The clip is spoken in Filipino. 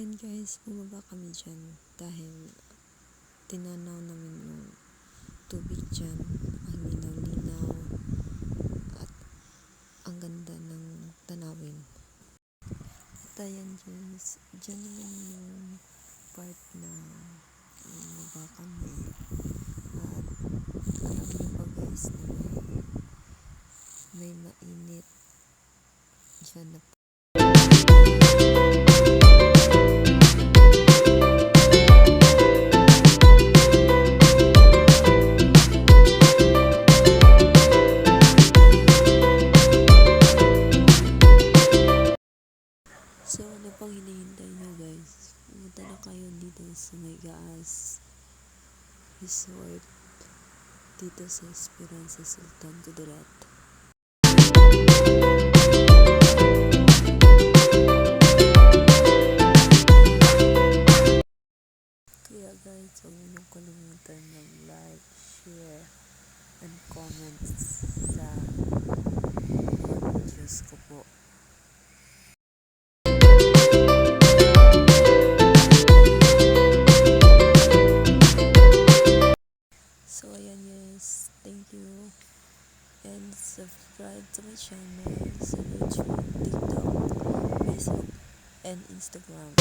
Ayan guys, bumaba kami dyan dahil tinanaw namin yung tubig dyan. Ang linaw-linaw at ang ganda ng tanawin. At ayan guys, dyan naman yung part na bumaba kami. At alam niyo ba guys na may mainit dyan na So, ano pang hinihintay nyo guys? Pumunta na kayo dito sa May Gaas Resort dito sa Esperanza Sultan Kudarat. Kaya guys, huwag niyo kalimutan ng like, share, and comments sa mga videos ko po. So ayan guys, thank you and subscribe to my channel sa YouTube, TikTok, Facebook, and Instagram.